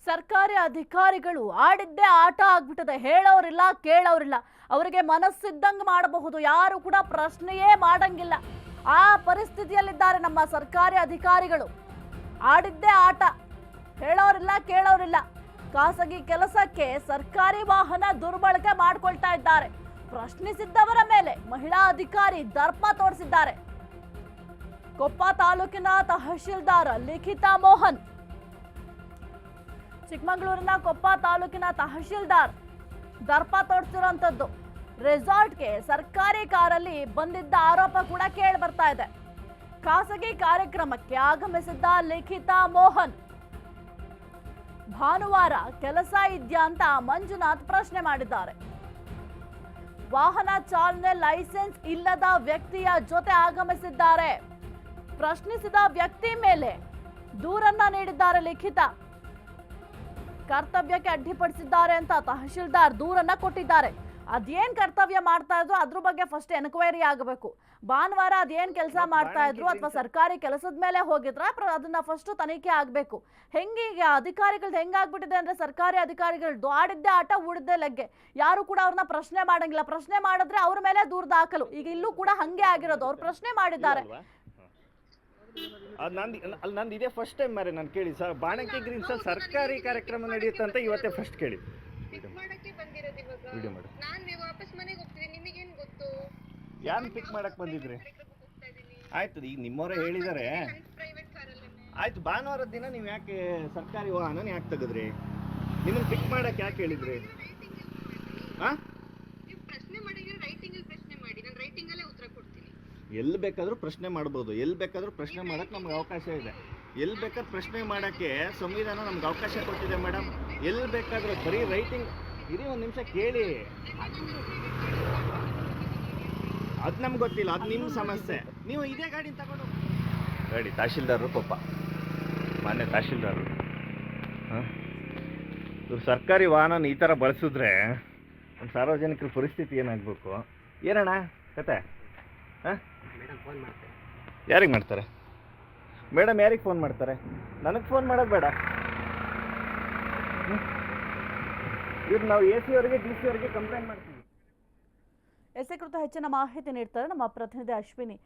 ಸರ್ಕಾರಿ ಅಧಿಕಾರಿಗಳು ಆಡಿದ್ದೇ ಆಟ ಆಗ್ಬಿಟ್ಟಿದೆ. ಹೇಳೋರಿಲ್ಲ ಕೇಳೋರಿಲ್ಲ. ಅವರಿಗೆ ಮನಸ್ಸಿದ್ದಂಗೆ ಮಾಡಬಹುದು, ಯಾರು ಕೂಡ ಪ್ರಶ್ನೆಯೇ ಮಾಡಂಗಿಲ್ಲ. ಆ ಪರಿಸ್ಥಿತಿಯಲ್ಲಿದ್ದಾರೆ ನಮ್ಮ ಸರ್ಕಾರಿ ಅಧಿಕಾರಿಗಳು. ಆಡಿದ್ದೇ ಆಟ, ಹೇಳೋರಿಲ್ಲ ಕೇಳೋರಿಲ್ಲ. ಖಾಸಗಿ ಕೆಲಸಕ್ಕೆ ಸರ್ಕಾರಿ ವಾಹನ ದುರ್ಬಳಕೆ ಮಾಡ್ಕೊಳ್ತಾ ಇದ್ದಾರೆ. ಪ್ರಶ್ನಿಸಿದ್ದವರ ಮೇಲೆ ಮಹಿಳಾ ಅಧಿಕಾರಿ ದರ್ಪ ತೋರಿಸಿದ್ದಾರೆ. ಕೊಪ್ಪ ತಾಲೂಕಿನ ತಹಶೀಲ್ದಾರ್ ಲಿಖಿತಾ ಮೋಹನ್, ಚಿಕ್ಕಮಗಳೂರಿನ ಕೊಪ್ಪ ತಾಲೂಕಿನ ತಹಶೀಲ್ದಾರ್ ದರ್ಪ ತೋರಿಸಿರುವಂತದ್ದು. ರೆಸಾರ್ಟ್ಗೆ ಸರ್ಕಾರಿ ಕಾರಲ್ಲಿ ಬಂದಿದ್ದ ಆರೋಪ ಕೂಡ ಕೇಳಿ ಬರ್ತಾ ಇದೆ. ಖಾಸಗಿ ಕಾರ್ಯಕ್ರಮಕ್ಕೆ ಆಗಮಿಸಿದ್ದ ಲಿಖಿತಾ ಮೋಹನ್ ಭಾನುವಾರ ಕೆಲಸ ಇದೆಯಾ ಅಂತ ಮಂಜುನಾಥ್ ಪ್ರಶ್ನೆ ಮಾಡಿದ್ದಾರೆ. ವಾಹನ ಚಾಲನೆ ಲೈಸೆನ್ಸ್ ಇಲ್ಲದ ವ್ಯಕ್ತಿಯ ಜೊತೆ ಆಗಮಿಸಿದ್ದಾರೆ. ಪ್ರಶ್ನಿಸಿದ ವ್ಯಕ್ತಿ ಮೇಲೆ ದೂರನ್ನ ನೀಡಿದ್ದಾರೆ ಲಿಖಿತಾ. ಕರ್ತವ್ಯಕ್ಕೆ ಅಡ್ಡಿಪಡಿಸಿದ್ದಾರೆ ಅಂತ ತಹಶೀಲ್ದಾರ್ ದೂರನ್ನ ಕೊಟ್ಟಿದ್ದಾರೆ. ಅದೇನ್ ಕರ್ತವ್ಯ ಮಾಡ್ತಾ ಇದ್ರು ಅದ್ರ ಬಗ್ಗೆ ಫಸ್ಟ್ ಎನ್ಕ್ವೈರಿ ಆಗಬೇಕು. ಭಾನುವಾರ ಅದೇನ್ ಕೆಲಸ ಮಾಡ್ತಾ ಇದ್ರು ಅಥವಾ ಸರ್ಕಾರಿ ಕೆಲಸದ ಮೇಲೆ ಹೋಗಿದ್ರ ಅದನ್ನ ಫಸ್ಟ್ ತನಿಖೆ ಆಗ್ಬೇಕು. ಹೆಂಗೀಗ ಅಧಿಕಾರಿಗಳ್ದು ಹೆಂಗಾಗ್ಬಿಟ್ಟಿದೆ ಅಂದ್ರೆ ಸರ್ಕಾರಿ ಅಧಿಕಾರಿಗಳ್ದು ಆಡಿದ್ದೇ ಆಟ ಉಳಿದ್ದೇ ಲಗ್ಗೆ. ಯಾರು ಕೂಡ ಅವ್ರನ್ನ ಪ್ರಶ್ನೆ ಮಾಡಂಗಿಲ್ಲ. ಪ್ರಶ್ನೆ ಮಾಡಿದ್ರೆ ಅವ್ರ ಮೇಲೆ ದೂರ ದಾಖಲು. ಈಗ ಇಲ್ಲೂ ಕೂಡ ಹಂಗೆ ಆಗಿರೋದು. ಅವ್ರು ಪ್ರಶ್ನೆ ಮಾಡಿದ್ದಾರೆ. ನಂದು ಇದೇ ಫಸ್ಟ್ ಟೈಮ್ ಮಾರೆ ನಾನು ಕೇಳಿ ಸರ್. ಬಾಣಕ್ಕೆ ಗ್ರೀನ್ಸ್ ಸರ್ಕಾರಿ ಕಾರ್ಯಕ್ರಮ ನಡೆಯುತ್ತೆ ಅಂತ ಇವತ್ತೇ ಫಸ್ಟ್ ಕೇಳಿ. ವಿಡಿಯೋ ಮಾಡಿ. ಯಾರು ಪಿಕ್ ಮಾಡಕ್ ಬಂದಿದ್ರಿ? ಆಯ್ತು, ಈಗ ನಿಮ್ಮವರೇ ಹೇಳಿದ್ದಾರೆ. ಆಯ್ತು, ಭಾನುವಾರದ ದಿನ ನೀವು ಯಾಕೆ ಸರ್ಕಾರಿ ವಾಹನ ಯಾಕೆ ತೆಗೆದ್ರಿ? ನಿಮ್ಮನ್ನು ಪಿಕ್ ಮಾಡಕ್ ಯಾಕೆ ಹೇಳಿದ್ರಿ? ಎಲ್ಲಿ ಬೇಕಾದರೂ ಪ್ರಶ್ನೆ ಮಾಡ್ಬೋದು. ಎಲ್ಲಿ ಬೇಕಾದರೂ ಪ್ರಶ್ನೆ ಮಾಡಕ್ಕೆ ನಮ್ಗೆ ಅವಕಾಶ ಇದೆ. ಎಲ್ಲಿ ಬೇಕಾದ್ರೂ ಪ್ರಶ್ನೆ ಮಾಡೋಕ್ಕೆ ಸಂವಿಧಾನ ನಮ್ಗೆ ಅವಕಾಶ ಕೊಟ್ಟಿದೆ ಮೇಡಮ್. ಎಲ್ಲಿ ಬೇಕಾದರೂ ಬರೀ ರೈಟಿಂಗ್ ಇರಿ. ಒಂದು ನಿಮಿಷ ಕೇಳಿ. ಅದು ನಮ್ಗೆ ಗೊತ್ತಿಲ್ಲ, ಅದು ನಿಮ್ಮ ಸಮಸ್ಯೆ. ನೀವು ಇದೇ ಗಾಡಿ ತಗೊಂಡು ಗಾಡಿ ತಹಶೀಲ್ದಾರರು ಕೊಪ್ಪ, ಮಾನ್ಯ ತಹಶೀಲ್ದಾರರು. ಇವ್ರು ಸರ್ಕಾರಿ ವಾಹನ ಈ ಥರ ಬಳಸಿದ್ರೆ ಒಂದು ಸಾರ್ವಜನಿಕರ ಪರಿಸ್ಥಿತಿ ಏನಾಗಬೇಕು? ಏನಣ್ಣ ಕತೆ? ಯಾರಿಗೆ ಮಾಡ್ತಾರೆ ಮೇಡಮ್? ಯಾರಿಗೆ ಫೋನ್ ಮಾಡ್ತಾರೆ? ನನಗೆ ಫೋನ್ ಮಾಡೋದು ಬೇಡ. ಇವ್ರು ನಾವು AC ಅವರಿಗೆ DC ಅವರಿಗೆ ಕಂಪ್ಲೇಂಟ್ ಮಾಡ್ತೀವಿ. ಎಸ್ಐ ಕುರಿತು ಹೆಚ್ಚಿನ ಮಾಹಿತಿ ನೀಡ್ತಾರೆ ನಮ್ಮ ಪ್ರತಿನಿಧಿ ಅಶ್ವಿನಿ.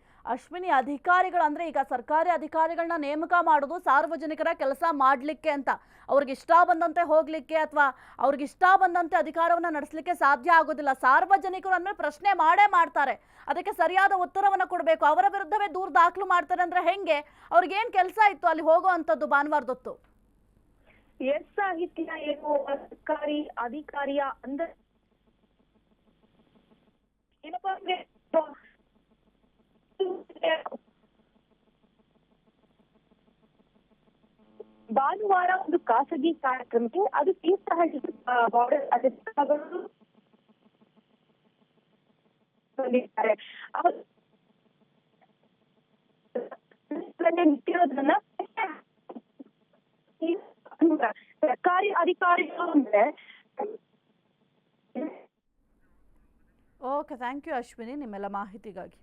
ಅಧಿಕಾರಿಗಳು ಅಂದ್ರೆ ಈಗ ಸರ್ಕಾರಿ ಅಧಿಕಾರಿಗಳನ್ನ ನೇಮಕ ಮಾಡೋದು ಸಾರ್ವಜನಿಕರ ಕೆಲಸ ಮಾಡ್ಲಿಕ್ಕೆ ಅಂತ. ಅವ್ರಿಗೆ ಇಷ್ಟ ಬಂದಂತೆ ಹೋಗ್ಲಿಕ್ಕೆ ಅಥವಾ ಅವ್ರಿಗೆ ಇಷ್ಟ ಬಂದಂತೆ ಅಧಿಕಾರವನ್ನ ನಡೆಸಲಿಕ್ಕೆ ಸಾಧ್ಯ ಆಗೋದಿಲ್ಲ. ಸಾರ್ವಜನಿಕರು ಅಂದ್ರೆ ಪ್ರಶ್ನೆ ಮಾಡೇ ಮಾಡ್ತಾರೆ. ಅದಕ್ಕೆ ಸರಿಯಾದ ಉತ್ತರವನ್ನ ಕೊಡಬೇಕು. ಅವರ ವಿರುದ್ಧವೇ ದೂರು ದಾಖಲು ಮಾಡ್ತಾರೆ ಅಂದ್ರೆ ಹೆಂಗೆ? ಅವ್ರಿಗೇನ್ ಕೆಲಸ ಇತ್ತು ಅಲ್ಲಿ ಹೋಗುವಂತದ್ದು ಭಾನುವಾರದೊತ್ತು? ಸಾಹಿತ್ಯ ಏನು ಸರ್ಕಾರಿ ಅಧಿಕಾರಿಯ ಅಂದ್ರೆ ಏನಪ್ಪಾ ಅಂದ್ರೆ ಭಾನುವಾರ ಒಂದು ಖಾಸಗಿ ಕಾರ್ಯಕ್ರಮಕ್ಕೆ ಅದು ಅಧಿಕಾರಿಗಳು ಬಂದಿದ್ದಾರೆ. ನಿಂತಿರೋದನ್ನ ಸರ್ಕಾರಿ ಅಧಿಕಾರಿಗಳು ಅಂದ್ರೆ ಓಕೆ, ಥ್ಯಾಂಕ್ ಯು ಅಶ್ವಿನಿ ನಿಮ್ಮೆಲ್ಲ ಮಾಹಿತಿಗಾಗಿ.